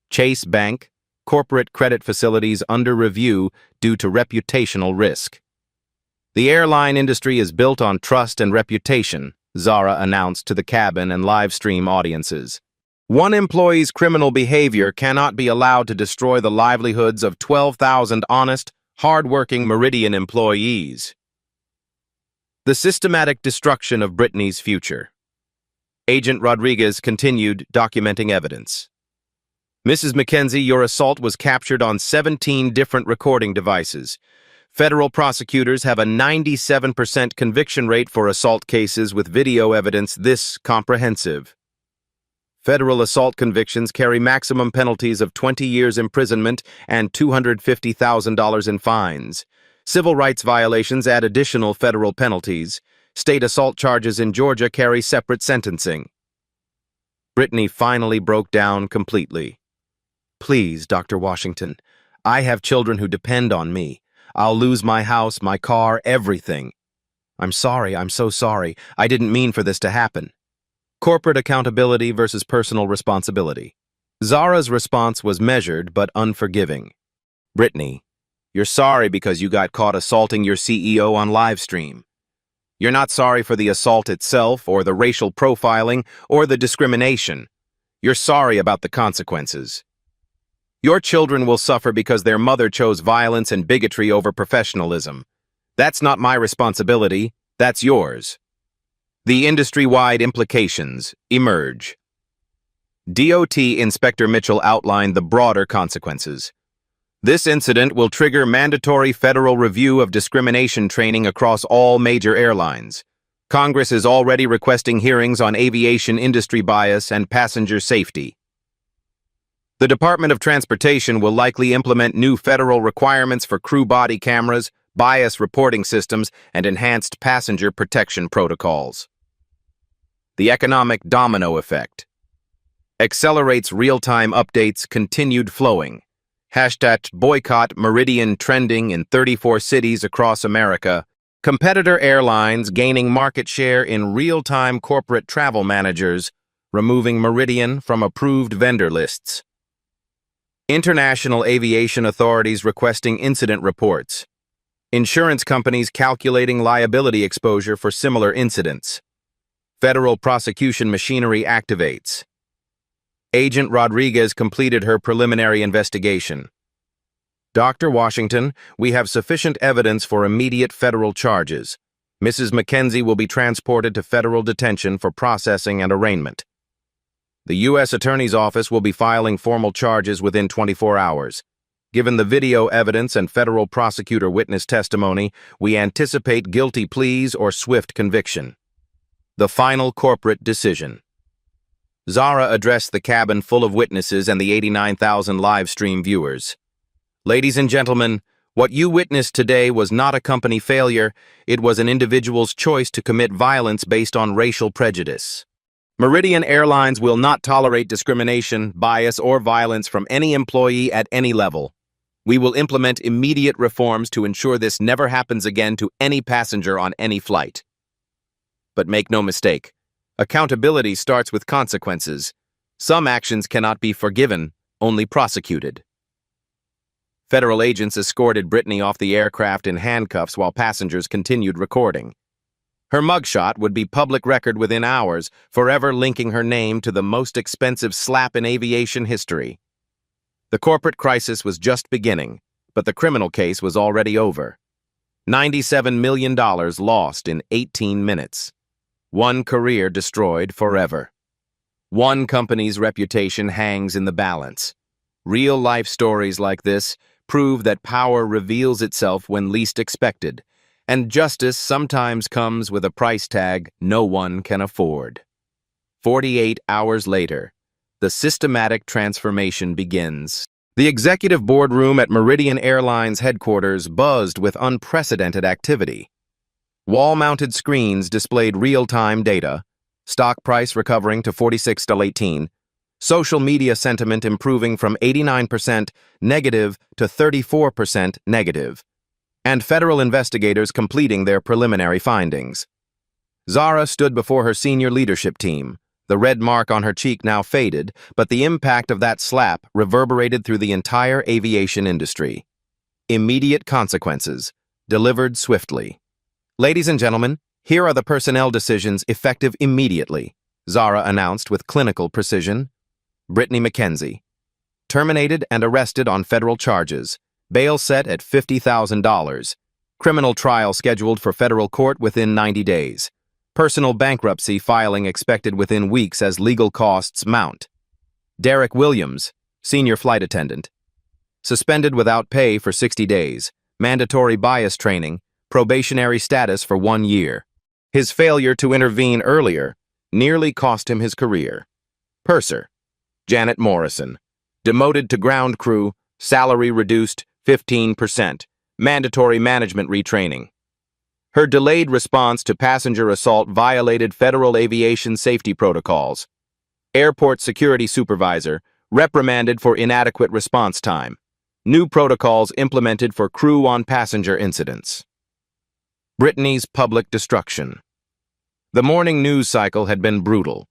Chase Bank, corporate credit facilities under review due to reputational risk. The airline industry is built on trust and reputation, Zara announced to the cabin and live stream audiences. One employee's criminal behavior cannot be allowed to destroy the livelihoods of 12,000 honest, hard-working Meridian employees. The systematic destruction of Brittany's future. Agent Rodriguez continued documenting evidence. Mrs. Mackenzie, your assault was captured on 17 different recording devices. Federal prosecutors have a 97% conviction rate for assault cases with video evidence this comprehensive. Federal assault convictions carry maximum penalties of 20 years imprisonment and $250,000 in fines. Civil rights violations add additional federal penalties. State assault charges in Georgia carry separate sentencing. Brittany finally broke down completely. Please, Dr. Washington, I have children who depend on me. I'll lose my house, my car, everything. I'm sorry, I'm so sorry. I didn't mean for this to happen. Corporate accountability versus personal responsibility. Zara's response was measured but unforgiving. Brittany, you're sorry because you got caught assaulting your CEO on live stream. You're not sorry for the assault itself or the racial profiling or the discrimination. You're sorry about the consequences. Your children will suffer because their mother chose violence and bigotry over professionalism. That's not my responsibility, that's yours. The industry-wide implications emerge. DOT Inspector Mitchell outlined the broader consequences. This incident will trigger mandatory federal review of discrimination training across all major airlines. Congress is already requesting hearings on aviation industry bias and passenger safety. The Department of Transportation will likely implement new federal requirements for crew body cameras, bias reporting systems, and enhanced passenger protection protocols. The economic domino effect. Accelerates real-time updates continued flowing. #boycott Meridian trending in 34 cities across America. Competitor airlines gaining market share in real-time corporate travel managers, removing Meridian from approved vendor lists. International aviation authorities requesting incident reports. Insurance companies calculating liability exposure for similar incidents. Federal prosecution machinery activates. Agent Rodriguez completed her preliminary investigation. Dr. Washington, we have sufficient evidence for immediate federal charges. Mrs. Mackenzie will be transported to federal detention for processing and arraignment. The U.S. Attorney's Office will be filing formal charges within 24 hours. Given the video evidence and federal prosecutor witness testimony, we anticipate guilty pleas or swift conviction. The final corporate decision. Zara addressed the cabin full of witnesses and the 89,000 live stream viewers. Ladies and gentlemen, what you witnessed today was not a company failure, it was an individual's choice to commit violence based on racial prejudice. Meridian Airlines will not tolerate discrimination, bias, or violence from any employee at any level. We will implement immediate reforms to ensure this never happens again to any passenger on any flight. But make no mistake, accountability starts with consequences. Some actions cannot be forgiven, only prosecuted. Federal agents escorted Brittany off the aircraft in handcuffs while passengers continued recording. Her mugshot would be public record within hours, forever linking her name to the most expensive slap in aviation history. The corporate crisis was just beginning, but the criminal case was already over. $97 million lost in 18 minutes. One career destroyed forever. One company's reputation hangs in the balance. Real-life stories like this prove that power reveals itself when least expected, and justice sometimes comes with a price tag no one can afford. 48 hours later, the systematic transformation begins. The executive boardroom at Meridian Airlines headquarters buzzed with unprecedented activity. Wall-mounted screens displayed real-time data, stock price recovering to $46.18, social media sentiment improving from 89% negative to 34% negative, and federal investigators completing their preliminary findings. Zara stood before her senior leadership team, the red mark on her cheek now faded, but the impact of that slap reverberated through the entire aviation industry. Immediate consequences, delivered swiftly. Ladies and gentlemen, here are the personnel decisions effective immediately, Zara announced with clinical precision. Brittany McKenzie, terminated and arrested on federal charges, bail set at $50,000, criminal trial scheduled for federal court within 90 days, personal bankruptcy filing expected within weeks as legal costs mount. Derek Williams, senior flight attendant, suspended without pay for 60 days, mandatory bias training, probationary status for 1 year. His failure to intervene earlier nearly cost him his career. Purser, Janet Morrison, demoted to ground crew, salary reduced 15%, mandatory management retraining. Her delayed response to passenger assault violated federal aviation safety protocols. Airport security supervisor, reprimanded for inadequate response time. New protocols implemented for crew on passenger incidents. Brittany's public destruction. The morning news cycle had been brutal.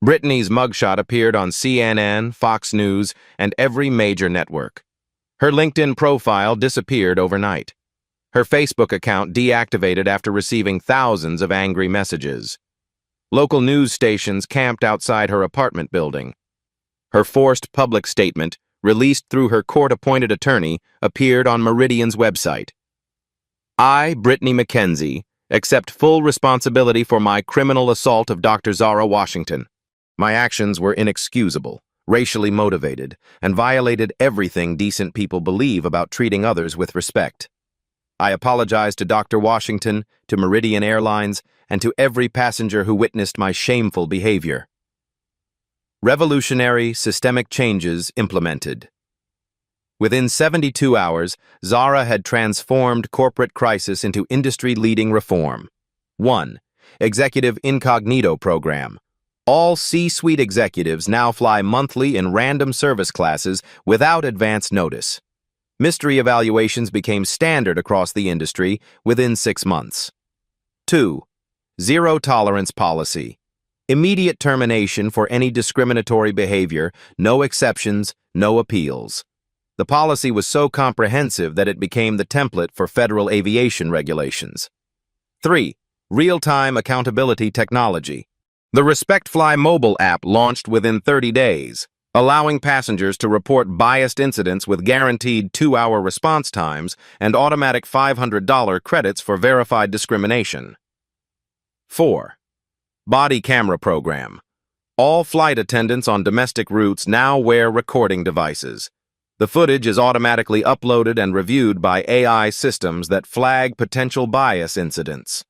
Brittany's mugshot appeared on CNN, Fox News, and every major network. Her LinkedIn profile disappeared overnight. Her Facebook account deactivated after receiving thousands of angry messages. Local news stations camped outside her apartment building. Her forced public statement, released through her court-appointed attorney, appeared on Meridian's website. I, Brittany McKenzie, accept full responsibility for my criminal assault of Dr. Zara Washington. My actions were inexcusable, racially motivated, and violated everything decent people believe about treating others with respect. I apologize to Dr. Washington, to Meridian Airlines, and to every passenger who witnessed my shameful behavior. Revolutionary, systemic changes implemented. Within 72 hours, Zara had transformed corporate crisis into industry-leading reform. 1. Executive Incognito Program. All C-suite executives now fly monthly in random service classes without advance notice. Mystery evaluations became standard across the industry within 6 months. 2. Zero tolerance policy. Immediate termination for any discriminatory behavior, no exceptions, no appeals. The policy was so comprehensive that it became the template for federal aviation regulations. 3. Real-time accountability technology. The RespectFly mobile app launched within 30 days, allowing passengers to report biased incidents with guaranteed 2-hour response times and automatic $500 credits for verified discrimination. 4. Body camera program. All flight attendants on domestic routes now wear recording devices. The footage is automatically uploaded and reviewed by AI systems that flag potential bias incidents.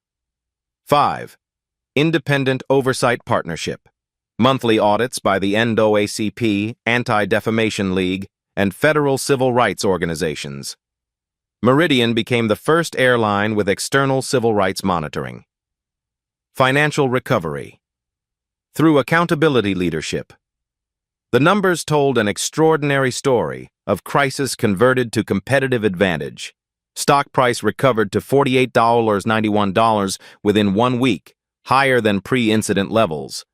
5. Independent Oversight Partnership. Monthly audits by the NAACP, Anti-Defamation League, and federal civil rights organizations. Meridian became the first airline with external civil rights monitoring. Financial recovery. Through accountability leadership. The numbers told an extraordinary story of crisis converted to competitive advantage. Stock price recovered to $48.91 within 1 week, higher than pre-incident levels.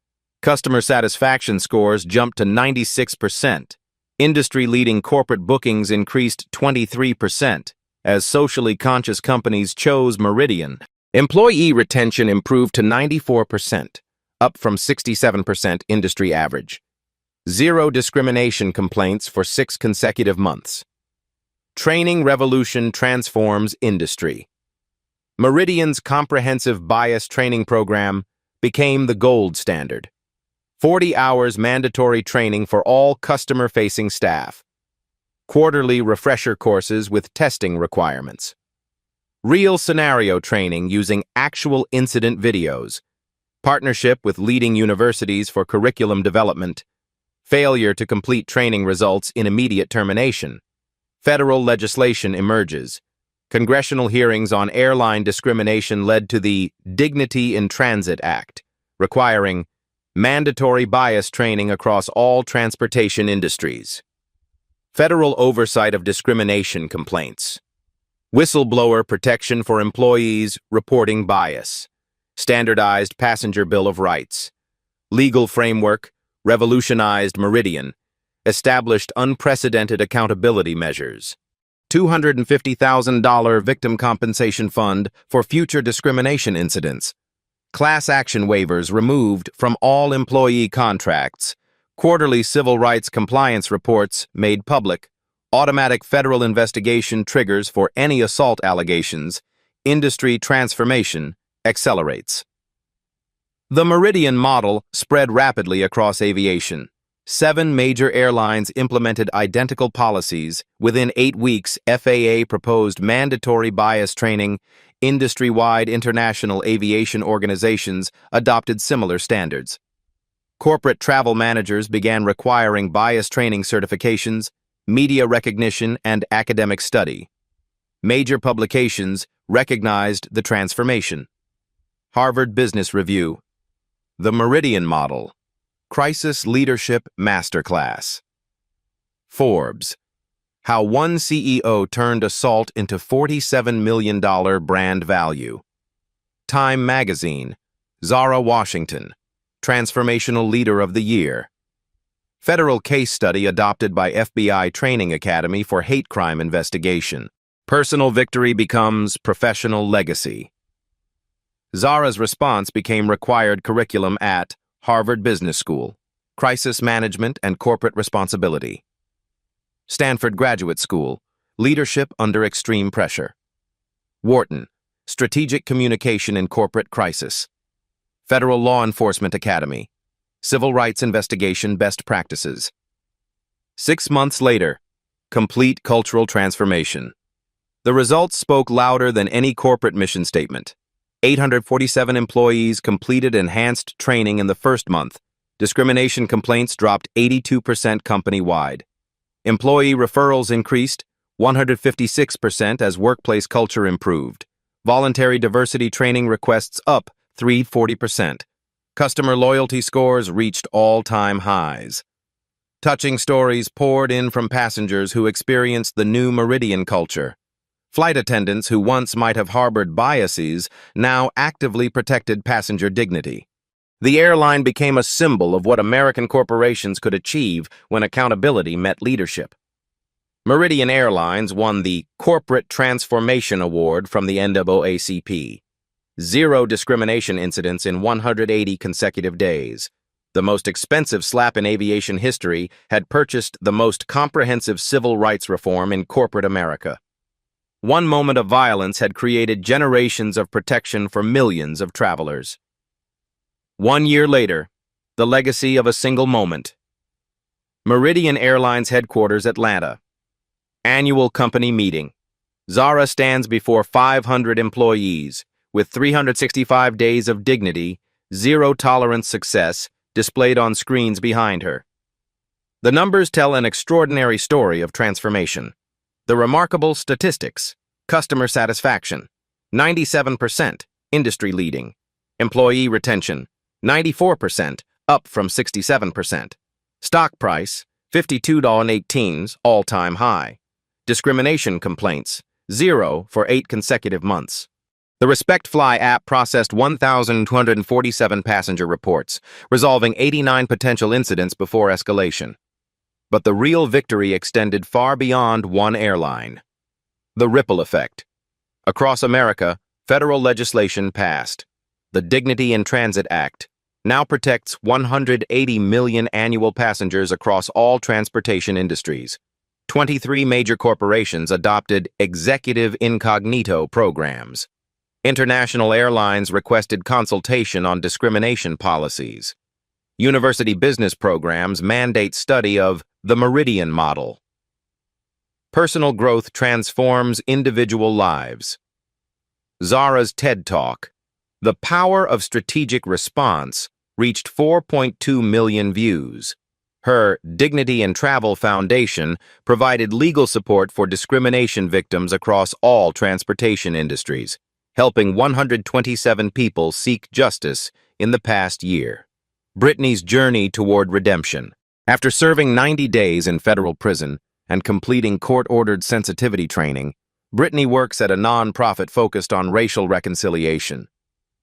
Customer satisfaction scores jumped to 96%. Industry-leading corporate bookings increased 23% as socially conscious companies chose Meridian. Employee retention improved to 94%, up from 67% industry average. Zero discrimination complaints for 6 consecutive months. Training revolution transforms industry. Meridian's comprehensive bias training program became the gold standard. 40 hours mandatory training for all customer-facing staff. Quarterly refresher courses with testing requirements. Real scenario training using actual incident videos. partnership with leading universities for curriculum development, failure to complete training results in immediate termination. Federal legislation emerges. Congressional hearings on airline discrimination led to the Dignity in Transit Act, requiring mandatory bias training across all transportation industries. Federal oversight of discrimination complaints. Whistleblower protection for employees reporting bias. Standardized passenger bill of rights. Legal framework revolutionized Meridian. Established unprecedented accountability measures. $250,000 victim compensation fund for future discrimination incidents. Class action waivers removed from all employee contracts. Quarterly civil rights compliance reports made public. Automatic federal investigation triggers for any assault allegations. Industry transformation accelerates. The Meridian model spread rapidly across aviation. 7 major airlines implemented identical policies. Within 8 weeks, FAA proposed mandatory bias training. Industry-wide international aviation organizations adopted similar standards. Corporate travel managers began requiring bias training certifications, media recognition, and academic study. Major publications recognized the transformation. Harvard Business Review. The Meridian Model. Crisis Leadership Masterclass. Forbes. How one CEO turned assault into $47 million brand value. Time Magazine. Zara Washington. Transformational Leader of the Year. Federal case study adopted by FBI Training Academy for hate crime investigation. Personal victory becomes professional legacy. Zara's response became required curriculum at Harvard Business School. Crisis Management and Corporate Responsibility. Stanford Graduate School. Leadership under Extreme Pressure. Wharton. Strategic Communication in Corporate Crisis. Federal Law Enforcement Academy. Civil Rights Investigation Best Practices. 6 months later, complete cultural transformation. The results spoke louder than any corporate mission statement. 847 employees completed enhanced training in the first month. Discrimination complaints dropped 82% company-wide. Employee referrals increased 156% as workplace culture improved. Voluntary diversity training requests up 340%. Customer loyalty scores reached all-time highs. Touching stories poured in from passengers who experienced the new Meridian culture. Flight attendants who once might have harbored biases now actively protected passenger dignity. The airline became a symbol of what American corporations could achieve when accountability met leadership. Meridian Airlines won the Corporate Transformation Award from the NAACP. 0 discrimination incidents in 180 consecutive days. The most expensive slap in aviation history had purchased the most comprehensive civil rights reform in corporate America. One moment of violence had created generations of protection for millions of travelers. 1 year later, the legacy of a single moment. Meridian Airlines Headquarters, Atlanta. Annual company meeting. Zara stands before 500 employees, with 365 days of dignity, zero-tolerance success displayed on screens behind her. The numbers tell an extraordinary story of transformation. The remarkable statistics: customer satisfaction, 97%, industry-leading. Employee retention, 94%, up from 67%. Stock price, $52.18, all-time high. Discrimination complaints, 0 for 8 consecutive months. The Respect Fly app processed 1,247 passenger reports, resolving 89 potential incidents before escalation. But the real victory extended far beyond one airline. The ripple effect. Across America, federal legislation passed. The Dignity in Transit Act now protects 180 million annual passengers across all transportation industries. 23 major corporations adopted executive incognito programs. International airlines requested consultation on discrimination policies. University business programs mandate study of the Meridian model. Personal growth transforms individual lives. Zara's TED Talk. The Power of Strategic Response reached 4.2 million views. Her Dignity and Travel Foundation provided legal support for discrimination victims across all transportation industries, helping 127 people seek justice in the past year. Brittany's journey toward redemption. After serving 90 days in federal prison and completing court-ordered sensitivity training, Brittany works at a non-profit focused on racial reconciliation.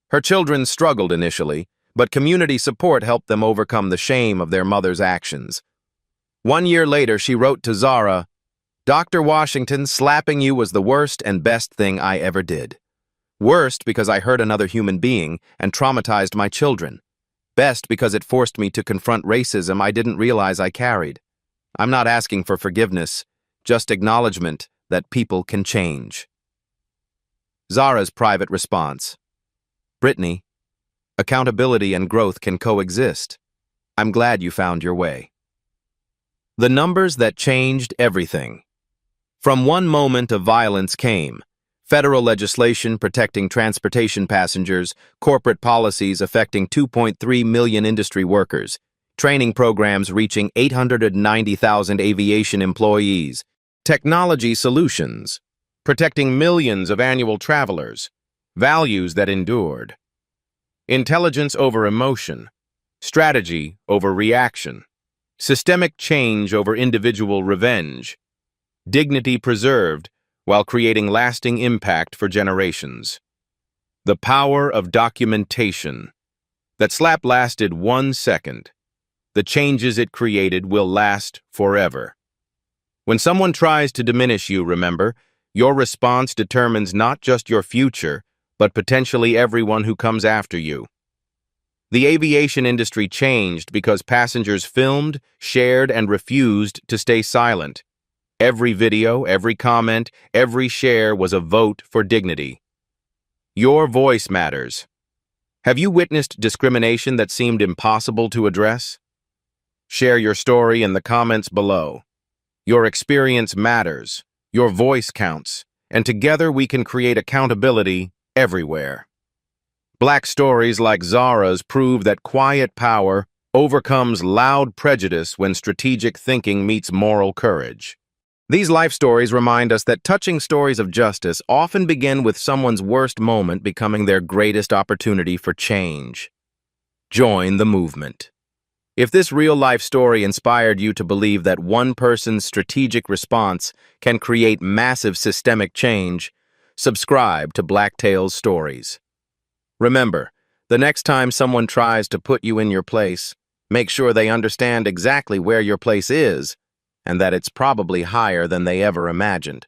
Her children struggled initially, but community support helped them overcome the shame of their mother's actions. 1 year later, she wrote to Zara, "Dr. Washington, slapping you was the worst and best thing I ever did. Worst because I hurt another human being and traumatized my children. Best because it forced me to confront racism I didn't realize I carried. I'm not asking for forgiveness, just acknowledgement that people can change." Zara's private response. Brittany, accountability and growth can coexist. I'm glad you found your way. The numbers that changed everything. From one moment of violence came federal legislation protecting transportation passengers, corporate policies affecting 2.3 million industry workers, training programs reaching 890,000 aviation employees, technology solutions, protecting millions of annual travelers, values that endured. Intelligence over emotion, strategy over reaction, systemic change over individual revenge, dignity preserved while creating lasting impact for generations. The power of documentation. That slap lasted 1 second. The changes it created will last forever. When someone tries to diminish you, remember, your response determines not just your future, but potentially everyone who comes after you. The aviation industry changed because passengers filmed, shared, and refused to stay silent. Every video, every comment, every share was a vote for dignity. Your voice matters. Have you witnessed discrimination that seemed impossible to address? Share your story in the comments below. Your experience matters, your voice counts, and together we can create accountability everywhere. Black stories like Zara's prove that quiet power overcomes loud prejudice when strategic thinking meets moral courage. These life stories remind us that touching stories of justice often begin with someone's worst moment becoming their greatest opportunity for change. Join the movement. If this real-life story inspired you to believe that one person's strategic response can create massive systemic change, subscribe to Blacktail's Stories. Remember, the next time someone tries to put you in your place, make sure they understand exactly where your place is and that it's probably higher than they ever imagined.